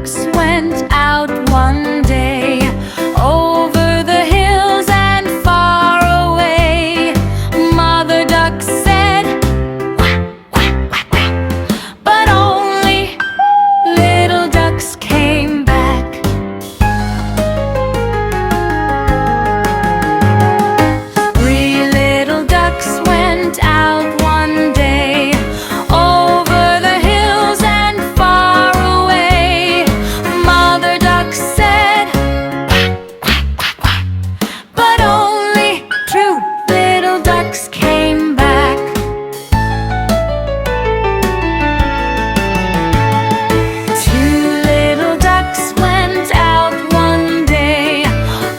ducks went out one day over the hills and far away. Mother duck said, quack, quack, quack, quack, but only little ducks came back. Three little ducks went out one day over the hills and far away. Mother duck said, quack, quack, quack, quack, but only two little ducks came back. Two little ducks went out one day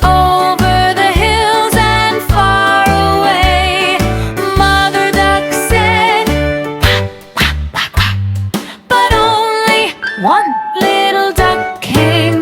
over the hills and far away. Mother duck said, quack, quack, quack, quack, but only one little duck came